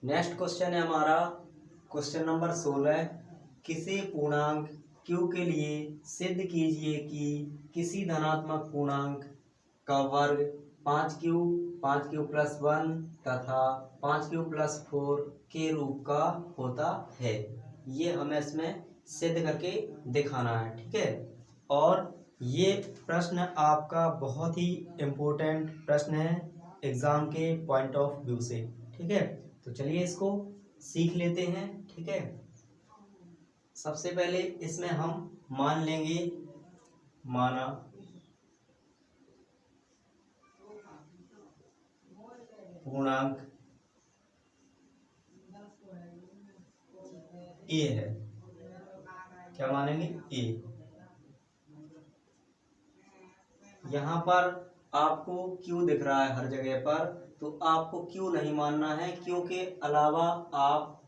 Next question है हमारा question number 16। किसी पूर्णांक q के लिए सिद्ध कीजिए कि किसी धनात्मक पूर्णांक का वर्ग 5q 5q प्लस 1 तथा 5q प्लस 4 के रूप का होता है। ये हमें इसमें सिद्ध करके दिखाना है, ठीक है। और ये प्रश्न आपका बहुत ही इम्पोर्टेंट प्रश्न है एग्जाम के पॉइंट ऑफ व्यू से, ठीक है। तो चलिए इसको सीख लेते हैं, ठीक है। सबसे पहले इसमें हम मान लेंगे, माना पूर्णांक ए है। क्या मानेंगे? ए। यहाँ पर आपको क्यू दिख रहा है हर जगह पर, तो आपको क्यू नहीं मानना है, क्यू के अलावा आप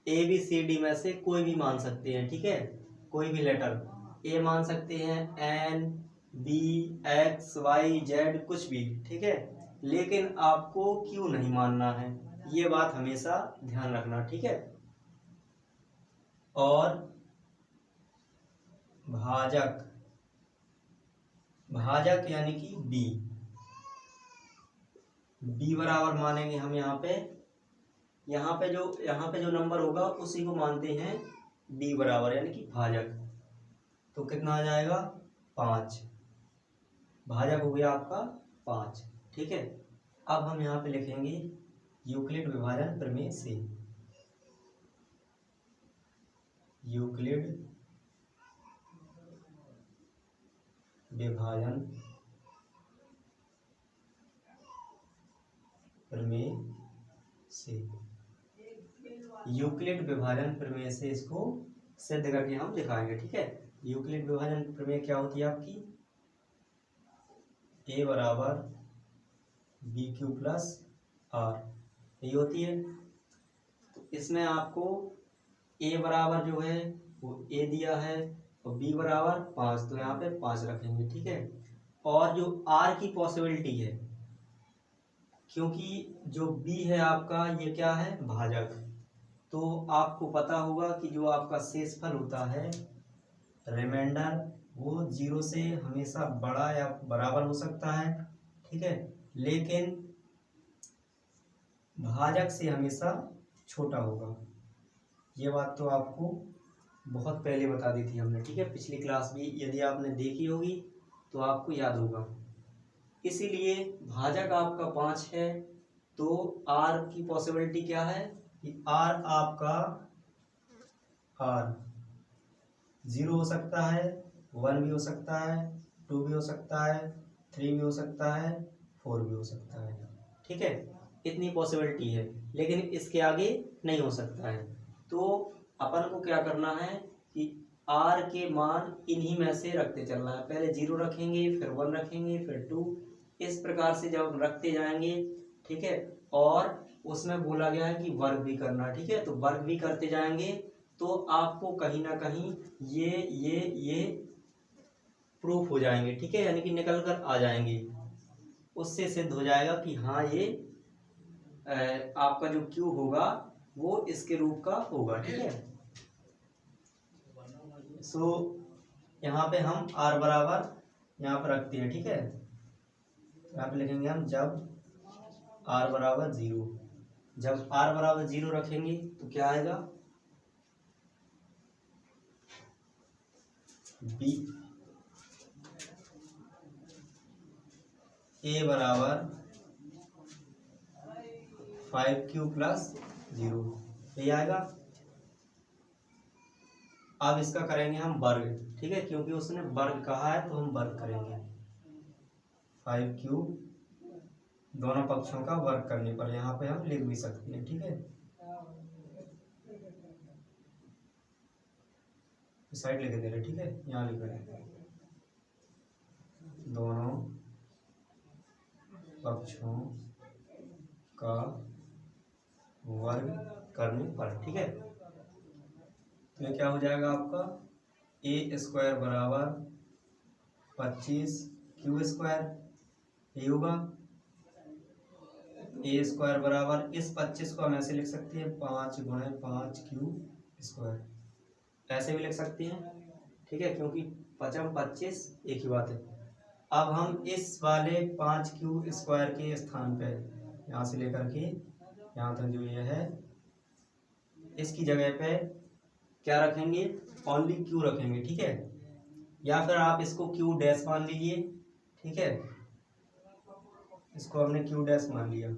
ए बी सी डी में से कोई भी मान सकते हैं, ठीक है। कोई भी लेटर ए मान सकते हैं, N B X Y Z कुछ भी, ठीक है। लेकिन आपको क्यू नहीं मानना है, ये बात हमेशा ध्यान रखना, ठीक है। और भाजक, भाजक यानी कि बी, बी बराबर मानेंगे हम यहाँ पे जो नंबर होगा उसी को मानते हैं बी बराबर यानी कि भाजक। तो कितना आ जाएगा? 5। भाजक हो गया आपका 5, ठीक है। अब हम यहाँ पे लिखेंगे यूक्लिड विभाजन प्रमेय से, यूक्लिड विभाजन प्रमेय से, यूक्लिड विभाजन प्रमेय से इसको सिद्ध करके हम दिखाएंगे, ठीक है। यूक्लिड विभाजन प्रमेय क्या होती है आपकी? ए बराबर बी क्यू प्लस आर, यही होती है। तो इसमें आपको ए बराबर जो है वो ए दिया है और बी बराबर 5, तो यहाँ पे 5 रखेंगे, ठीक है। और जो आर की पॉसिबिलिटी है, क्योंकि जो बी है आपका ये क्या है? भाजक। तो आपको पता होगा कि जो आपका शेषफल होता है रिमाइंडर, वो 0 से हमेशा बड़ा या बराबर हो सकता है, ठीक है। लेकिन भाजक से हमेशा छोटा होगा। ये बात तो आपको बहुत पहले बता दी थी हमने, ठीक है। पिछली क्लास भी यदि आपने देखी होगी तो आपको याद होगा। इसीलिए भाजक आपका 5 है, तो आर की पॉसिबिलिटी क्या है कि आर आपका आर 0 हो सकता है, 1 भी हो सकता है, 2 भी हो सकता है, 3 भी हो सकता है, 4 भी हो सकता है, ठीक है। इतनी पॉसिबिलिटी है, लेकिन इसके आगे नहीं हो सकता है। तो अपन को क्या करना है कि आर के मान इन्हीं में से रखते चलना है। पहले 0 रखेंगे, फिर 1 रखेंगे, फिर 2, इस प्रकार से जब रखते जाएंगे, ठीक है। और उसमें बोला गया है कि वर्ग भी करना, ठीक है। तो वर्ग भी करते जाएंगे तो आपको कहीं ना कहीं ये प्रूफ हो जाएंगे, ठीक है, यानी कि निकल कर आ जाएंगे। उससे सिद्ध हो जाएगा कि हाँ ये आपका जो क्यू होगा वो इसके रूप का होगा, ठीक है। सो यहाँ पे हम आर बराबर यहाँ पर रखते हैं, ठीक है। यहाँ पे लिखेंगे हम जब आर बराबर 0, जब आर बराबर 0 रखेंगे तो क्या आएगा? बी ए बराबर 5q प्लस 0, ये आएगा। अब इसका करेंगे हम वर्ग, ठीक है, क्योंकि उसने वर्ग कहा है तो हम वर्ग करेंगे। 5q दोनों पक्षों का वर्ग करने पर यहाँ पे हम लिख भी सकते हैं, ठीक है। साइड लिख दे रहे, ठीक है, यहाँ लिख रहे दोनों पक्षों का वर्ग करने पर, ठीक है। तो ये क्या हो जाएगा आपका? ए स्क्वायर बराबर 25 क्यू स्क्वायर, ये होगा। ए स्क्वायर बराबर, इस 25 को हम ऐसे लिख सकते हैं 5 गुणे 5 क्यू स्क्वायर, ऐसे भी लिख सकते हैं, ठीक है, क्योंकि 5 25 एक ही बात है। अब हम इस वाले 5 क्यू स्क्वायर के स्थान पे यहाँ से लेकर के यहाँ तक जो ये है, इसकी जगह पे क्या रखेंगे, ओनली क्यू रखेंगे, ठीक है, या फिर आप इसको क्यू डैश मान लीजिए, ठीक है, इसको हमने क्यू डैश मान लिया,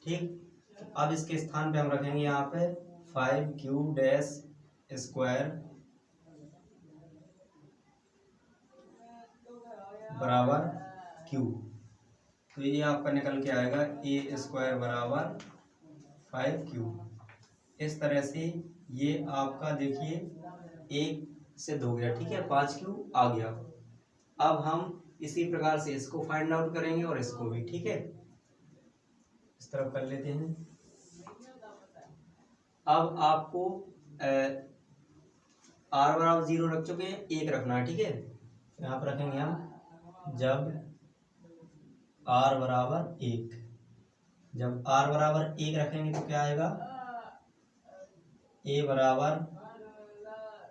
ठीक। अब इसके स्थान पे हम रखेंगे यहाँ पे 5 क्यू डैश स्क्वायर बराबर क्यू, तो ये आपका निकल के आएगा ए स्क्वायर बराबर 5 क्यू। इस तरह से ये आपका देखिए 1 से 2 गया, ठीक है, 5 क्यू आ गया। अब हम इसी प्रकार से इसको फाइंड आउट करेंगे और इसको भी, ठीक है, इस तरफ कर लेते हैं। अब आपको आर बराबर 0 रख चुके हैं, 1 रखना है, ठीक है, यहाँ पर रखेंगे हम जब आर बराबर 1, जब आर बराबर 1 रखेंगे तो क्या आएगा, ए बराबर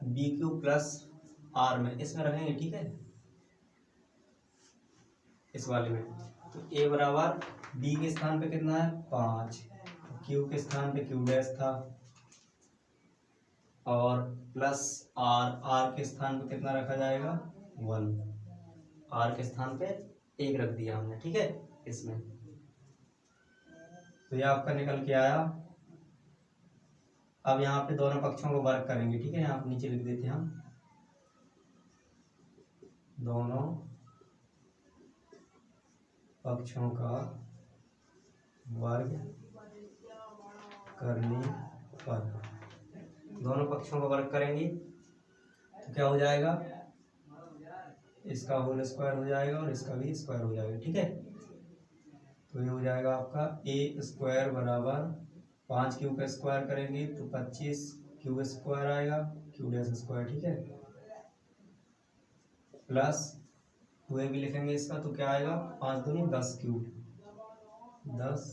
बी क्यू प्लस आर में इसमें रखेंगे, ठीक है, इस वाले में, तो ए बराबर बी के स्थान पे कितना है 5, क्यू के स्थान पे क्यू डैश था, और प्लस आर, आर के स्थान पे कितना रखा जाएगा 1, आर के स्थान पे 1 रख दिया हमने, ठीक है, इसमें, तो ये आपका निकल के आया। अब यहाँ पे दोनों पक्षों को वर्ग करेंगे, ठीक है, यहाँ पे नीचे लिख देते हैं हम, दोनों पक्षों का वर्ग करने पर, दोनों पक्षों का वर्ग करेंगे तो क्या हो जाएगा, इसका होल स्क्वायर हो जाएगा और इसका भी स्क्वायर हो जाएगा, ठीक है, तो ये हो जाएगा आपका ए स्क्वायर बराबर 5 क्यू का स्क्वायर करेंगे तो 25 क्यू स्क्वायर आएगा, क्यू डैश स्क्वायर, ठीक है, प्लस 2 भी लिखेंगे इसका तो क्या आएगा 5 दूनी 10 q, 10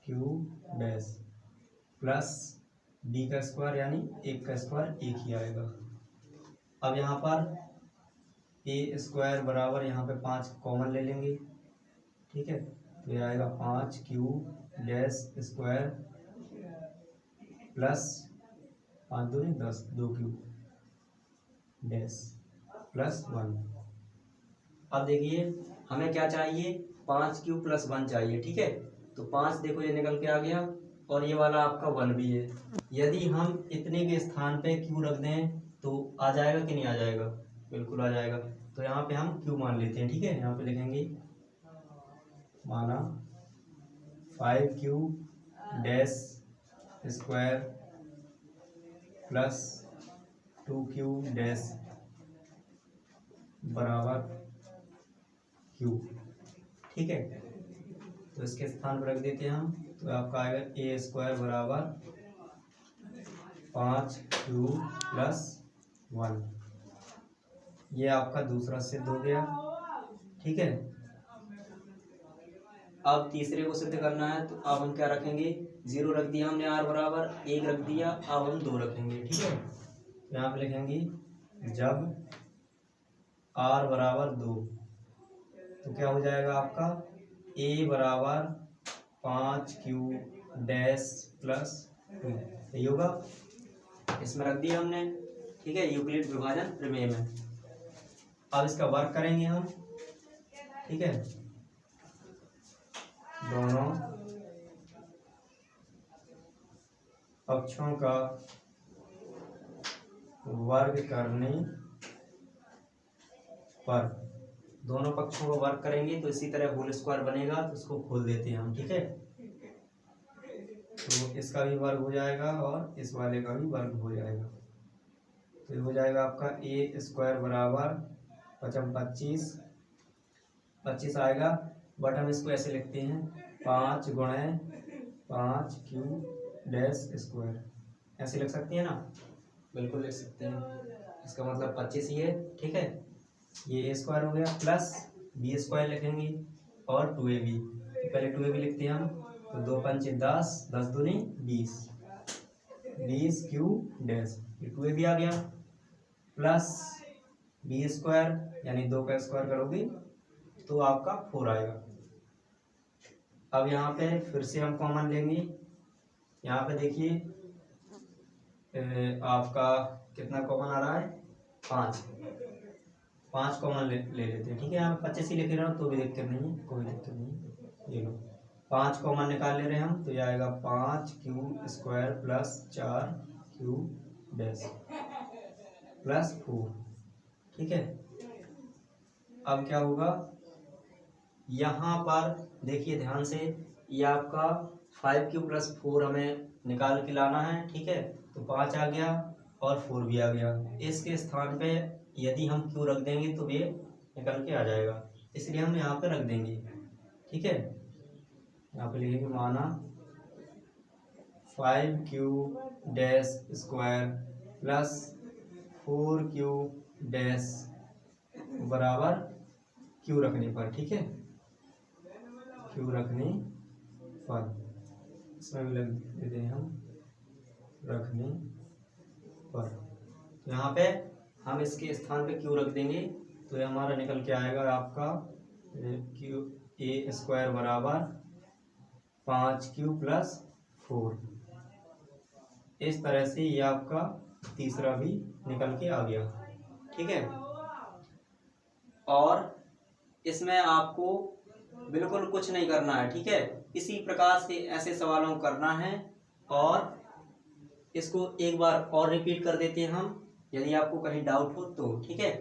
q dash plus B का स्क्वायर यानी 1 का स्क्वायर 1 ही आएगा। अब यहाँ पर ए स्क्वायर बराबर यहाँ पे 5 कॉमन ले लेंगे, ठीक है, तो ये आएगा 5 क्यू डैश स्क्वायर प्लस 5 दूनी 10, 2 क्यू डैश प्लस 1। अब देखिए हमें क्या चाहिए, 5 क्यू प्लस 1 चाहिए, ठीक है, तो 5 देखो ये निकल के आ गया और ये वाला आपका 1 भी है। यदि हम इतने के स्थान पे क्यू रख दें तो आ जाएगा कि नहीं आ जाएगा, बिल्कुल आ जाएगा, तो यहाँ पे हम क्यू मान लेते हैं, ठीक है, यहाँ पे लिखेंगे माना 5 Q dash square plus 2 Q dash बराबर क्यू, ठीक है, तो इसके स्थान पर रख देते हैं हम, तो आपका आएगा ए स्क्वायर बराबर 5 क्यू प्लस 1, ये आपका दूसरा सिद्ध हो गया, ठीक है। अब तीसरे को सिद्ध करना है तो अब हम क्या रखेंगे, 0 रख दिया हमने, आर बराबर 1 रख दिया, अब हम 2 रखेंगे, ठीक है, तो यहाँ पे लिखेंगे जब आर बराबर 2 तो क्या हो जाएगा आपका ए बराबर 5 क्यू डैश प्लस 2, यही होगा, इसमें रख दिया हमने, ठीक है, यूक्लिड विभाजन प्रमेय में। अब इसका वर्क करेंगे हम, ठीक है, दोनों पक्षों का वर्ग करने पर, दोनों पक्षों को वर्ग करेंगे तो इसी तरह होल स्क्वायर बनेगा, तो इसको खोल देते हैं हम, ठीक है, तो इसका भी वर्ग हो जाएगा और इस वाले का भी वर्ग हो जाएगा, तो ये हो जाएगा आपका ए स्क्वायर बराबर 25 25 आएगा, बट हम इसको ऐसे लिखते हैं 5 गुणे 5 क्यू डैश स्क्वायर, ऐसे लिख सकते हैं ना, बिल्कुल लिख सकते हैं, इसका मतलब 25 ही है, ठीक है, ये ए स्क्वायर हो गया प्लस बी स्क्वायर लिखेंगे और 2ab, पहले 2a भी लिखते हैं हम, तो 2 पंचे 10, 10 दूनी 20, 20 क्यू डैश, ये 2a भी आ गया, प्लस बी स्क्वायर यानी 2 का स्क्वायर करोगे तो आपका 4 आएगा। अब यहाँ पे फिर से हम कॉमन लेंगे, यहाँ पे देखिए आपका कितना कॉमन आ रहा है, 5 कॉमन ले लेते हैं, ठीक है। यहाँ पे 25 ही लिख रहे हो तो भी दिक्कत नहीं है, कोई दिक्कत नहीं। ये लो 5 कॉमन निकाल ले रहे हैं हम, तो ये आएगा 5 Q square plus 4 Q dash plus 4, ठीक है। अब क्या होगा, यहाँ पर देखिए ध्यान से, ये आपका 5 क्यू प्लस 4 हमें निकाल के लाना है, ठीक है। तो 5 आ गया और 4 भी आ गया, इसके स्थान पे यदि हम क्यू रख देंगे तो ये निकल के आ जाएगा, इसलिए हम यहाँ पे रख देंगे, ठीक है। यहाँ पे लिखेंगे माना 5 Q dash square plus 4 Q dash बराबर क्यू रखने पर, ठीक है, क्यू रखने पर, इसमें भी लग देते हैं हम रखने पर। यहाँ पे हम इसके स्थान पे क्यू रख देंगे तो ये हमारा निकल के आएगा आपका क्यू ए स्क्वायर बराबर 5 क्यू प्लस 4। इस तरह से ये आपका तीसरा भी निकल के आ गया, ठीक है। और इसमें आपको बिल्कुल कुछ नहीं करना है, ठीक है। इसी प्रकार से ऐसे सवालों को करना है, और इसको एक बार और रिपीट कर देते हैं हम, यदि आपको कहीं डाउट हो तो, ठीक है।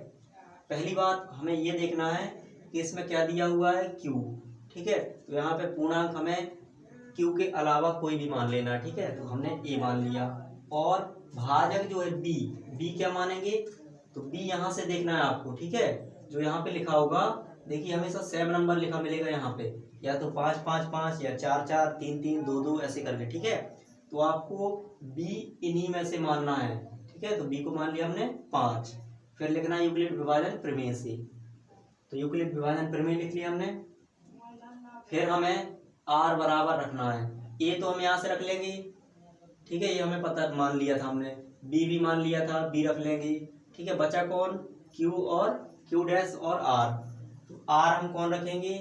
पहली बात हमें ये देखना है कि इसमें क्या दिया हुआ है, क्यू, ठीक है। तो यहाँ पे पूर्णांक हमें क्यू के अलावा कोई भी मान लेना है, ठीक है। तो हमने ए मान लिया, और भाजक जो है बी क्या मानेंगे, तो बी यहाँ से देखना है आपको, ठीक है। जो यहाँ पे लिखा होगा देखिए हमेशा 7 नंबर लिखा मिलेगा यहाँ पे, या तो 5 5 5 या 4 4 3 3 2 2 ऐसे करके, ठीक है। तो आपको बी इन्हीं में से मानना है, ठीक है। तो बी को मान लिया हमने 5, फिर लिखना है यूक्लिड विभाजन प्रमेय से, तो यूक्लिड विभाजन प्रमेय लिख लिया हमने। फिर हमें आर बराबर रखना है, ए तो हम यहाँ से रख लेंगे, ठीक है, ये हमें पता मान लिया था हमने, बी भी मान लिया था, बी रख लेंगे, ठीक है। बचा कौन, क्यू और क्यू डैश और आर, तो आर हम कौन रखेंगे,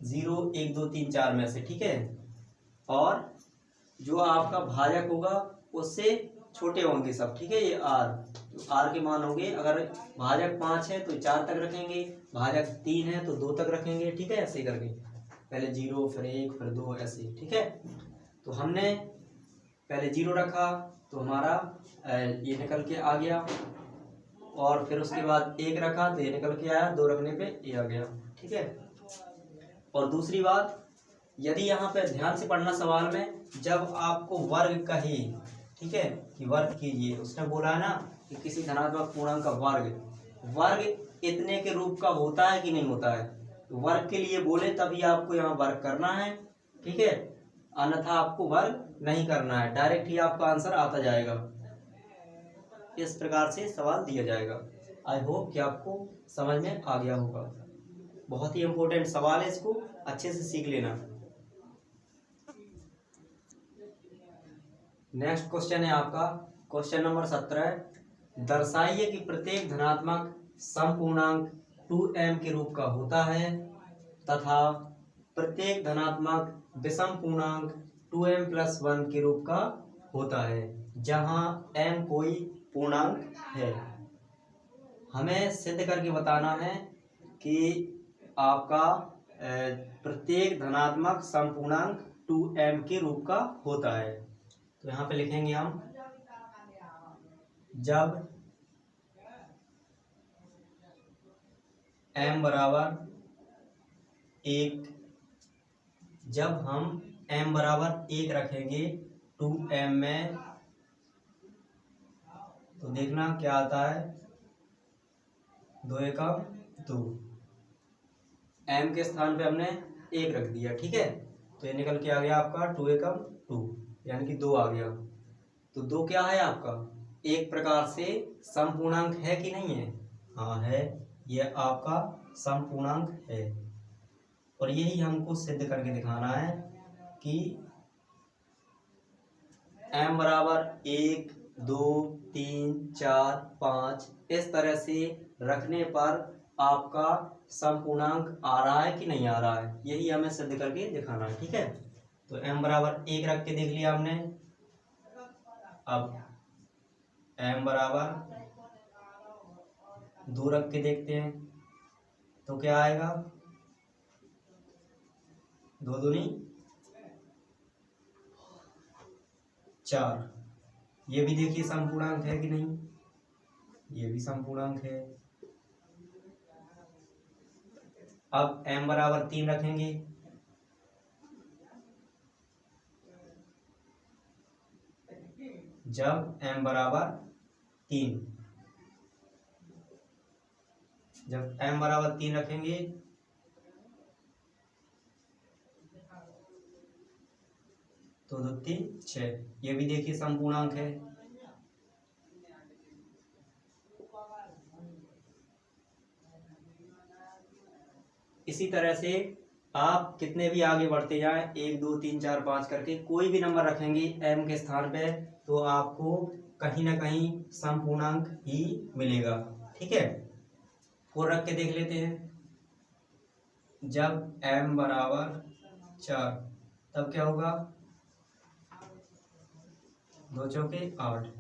0 1 2 3 4 में से, ठीक है। और जो आपका भाजक होगा उससे छोटे होंगे सब, ठीक है, ये आर, तो आर के मान होंगे, अगर भाजक 5 है तो 4 तक रखेंगे, भाजक 3 है तो 2 तक रखेंगे, ठीक है। ऐसे करके पहले 0 फिर 1 फिर 2 ऐसे, ठीक है। तो हमने पहले 0 रखा तो हमारा ये निकल के आ गया, और फिर उसके बाद 1 रखा तो ये निकल के आया, 2 रखने पे ये आ गया, ठीक है। और दूसरी बात, यदि यहाँ पे ध्यान से पढ़ना सवाल में, जब आपको वर्ग कहे, ठीक है, कि वर्ग कीजिए, उसने बोला है ना कि किसी धनात्मक पूर्णांक का वर्ग इतने के रूप का होता है कि नहीं होता है, तो वर्ग के लिए बोले तभी आपको यहाँ वर्ग करना है, ठीक है, अन्यथा आपको वर्ग नहीं करना है, डायरेक्ट ही आपका आंसर आता जाएगा। इस प्रकार से सवाल दिया जाएगा। आई होप कि आपको समझ में आ गया होगा, बहुत ही इंपॉर्टेंट सवाल है, इसको अच्छे से सीख लेना। नेक्स्ट क्वेश्चन है आपका क्वेश्चन नंबर 17, दर्शाइए कि प्रत्येक धनात्मक समपूर्णांक 2m के रूप का होता है तथा प्रत्येक धनात्मक विषम पूर्णांक 2m प्लस 1 के रूप का होता है, जहां m कोई पूर्णांक है। हमें सिद्ध करके बताना है कि आपका प्रत्येक धनात्मक समपूर्णांक 2m के रूप का होता है। तो यहाँ पे लिखेंगे हम, जब m बराबर 1, जब हम m बराबर 1 रखेंगे 2m में, तो देखना क्या आता है, 2 एकम 2, m के स्थान पे हमने 1 रख दिया, ठीक है। तो ये निकल के आ गया आपका 2 एकम 2, यानी कि 2 आ गया। तो 2 क्या है आपका, एक प्रकार से समपूर्णांक है कि नहीं है, हाँ है, ये आपका समपूर्णांक है। और यही हमको सिद्ध करके दिखाना है कि m बराबर 1, 2, 3, 4, 5 इस तरह से रखने पर आपका समपूर्णांक आ रहा है कि नहीं आ रहा है, यही हमें सिद्ध करके दिखाना है। ठीक है, तो m बराबर 1 रख के देख लिया हमने। अब m बराबर 2 रख के देखते हैं तो क्या आएगा, 2 दूनी 4। ये भी देखिए समपूर्णांक है कि नहीं, ये भी समपूर्णांक है। अब m बराबर 3 रखेंगे, जब m बराबर 3, जब m बराबर 3 रखेंगे तो 2 3 6, ये भी देखिए समपूर्णांक है। इसी तरह से आप कितने भी आगे बढ़ते जाएं, 1 2 3 4 5 करके कोई भी नंबर रखेंगे m के स्थान पे तो आपको कहीं ना कहीं समपूर्णांक ही मिलेगा। ठीक है, 4 रख के देख लेते हैं। जब m बराबर 4 तब क्या होगा, 2 चौके 8।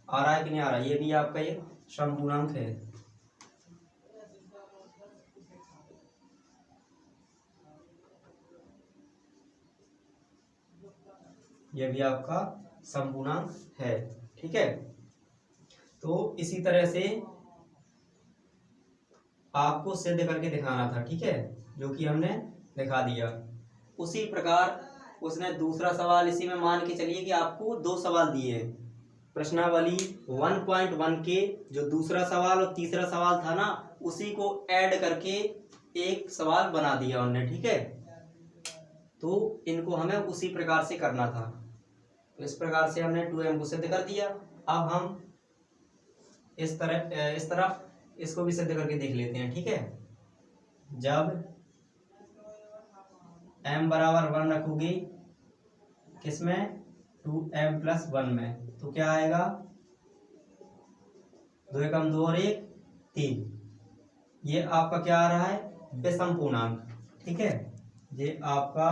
आ रहा है कि नहीं आ रहा, ये भी आपका एक समपूर्णांक है। यह भी आपका समपूर्णांक है। ठीक है, तो इसी तरह से आपको सिद्ध करके दिखाना था। ठीक है, जो कि हमने दिखा दिया। उसी प्रकार उसने दूसरा सवाल इसी में मान के चलिए कि आपको 2 सवाल दिए हैं। प्रश्नावली 1.1 के जो दूसरा सवाल और तीसरा सवाल था ना, उसी को ऐड करके एक सवाल बना दिया उन्होंने। ठीक है, तो इनको हमें उसी प्रकार से करना था। तो इस प्रकार से हमने 2m को सिद्ध कर दिया। अब हम इस तरफ इसको भी सिद्ध करके देख लेते हैं। ठीक है, जब m बराबर 1 रखोगे किसमें, 2m प्लस 1 में, तो क्या आएगा, 2 एकम 2 और 1 3। ये आपका क्या आ रहा है, विषम पूर्णांक। ठीक है, ये आपका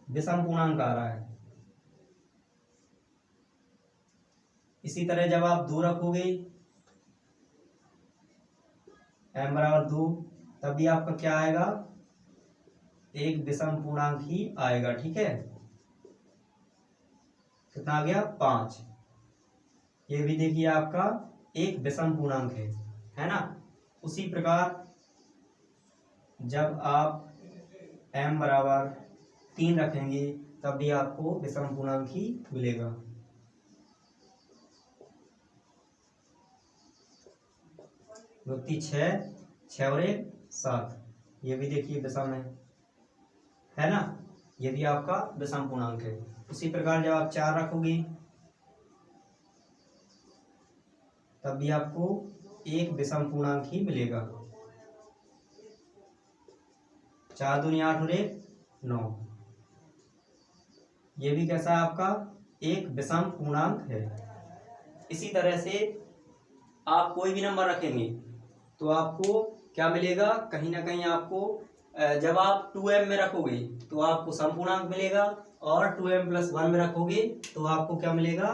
विषम पूर्णांक आ रहा है। इसी तरह जब आप 2 रखोगे m बराबर 2, तब भी आपका क्या आएगा, एक विषम पूर्णांक ही आएगा। ठीक है, कितना आ गया, 5। ये भी देखिए आपका एक विषम पूर्णांक है ना। उसी प्रकार जब आप m बराबर 3 रखेंगे तब भी आपको विषम पूर्णांक ही मिलेगा। युक्ति 6 और 1 7, ये भी देखिए विषम है ना, ये भी आपका विषम पूर्णांक है। उसी प्रकार जब आप 4 रखोगे तब भी आपको एक विषम पूर्णांक ही मिलेगा। 4 दूनी 8 और 1 9, ये भी कैसा है आपका, एक विषम पूर्णांक है। इसी तरह से आप कोई भी नंबर रखेंगे तो आपको क्या मिलेगा, कहीं ना कहीं आपको जब आप 2m में रखोगे तो आपको समपूर्णांक मिलेगा, और 2m प्लस 1 में रखोगे तो आपको क्या मिलेगा,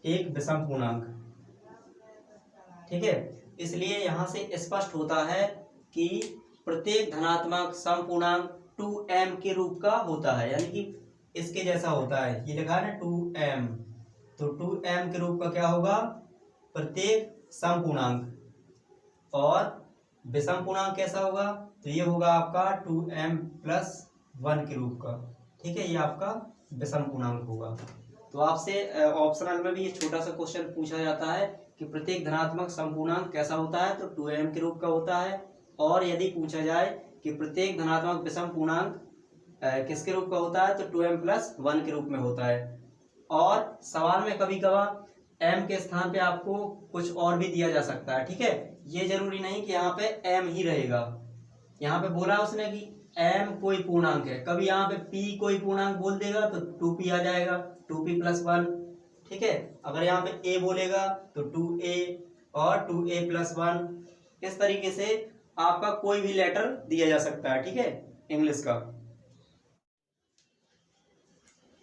एक विषम पूर्णांक। ठीक है, इसलिए यहां से स्पष्ट होता है कि प्रत्येक धनात्मक समपूर्णांक 2m के रूप का होता है, यानी कि इसके जैसा होता है। ये लिखा है ना 2m, तो 2m के रूप का क्या होगा, प्रत्येक समपूर्णांक। और विषम पूर्णांक कैसा होगा, तो ये होगा आपका 2m प्लस 1 के रूप का। ठीक है, ये आपका विषम पूर्णांक होगा। तो आपसे ऑप्शनल में भी ये छोटा सा क्वेश्चन पूछा जाता है कि प्रत्येक धनात्मक समपूर्णांक कैसा होता है, तो 2m के रूप का होता है। और यदि पूछा जाए कि प्रत्येक धनात्मक विषम पूर्णांक किसके रूप का होता है, तो 2m प्लस 1 के रूप में होता है। और सवाल में कभी कभार एम के स्थान पे आपको कुछ और भी दिया जा सकता है, ठीक है। ये जरूरी नहीं कि यहाँ पे एम ही रहेगा। यहाँ पे बोला उसने कि एम कोई पूर्णांक है, कभी यहाँ पे पी कोई पूर्णांक बोल देगा तो 2p आ जाएगा, 2p+1, ठीक है। अगर यहाँ पे ए बोलेगा तो 2a और 2a+1। इस तरीके से आपका कोई भी लेटर दिया जा सकता है, ठीक है, इंग्लिश का।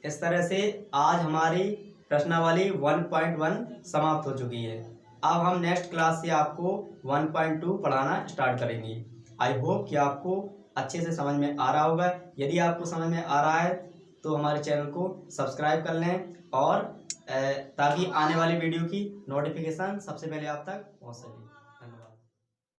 इस तरह से आज हमारी प्रश्नावली 1.1 समाप्त हो चुकी है। अब हम नेक्स्ट क्लास से आपको 1.2 पढ़ाना स्टार्ट करेंगे। आई होप कि आपको अच्छे से समझ में आ रहा होगा। यदि आपको समझ में आ रहा है तो हमारे चैनल को सब्सक्राइब कर लें, और ताकि आने वाली वीडियो की नोटिफिकेशन सबसे पहले आप तक पहुंच सके।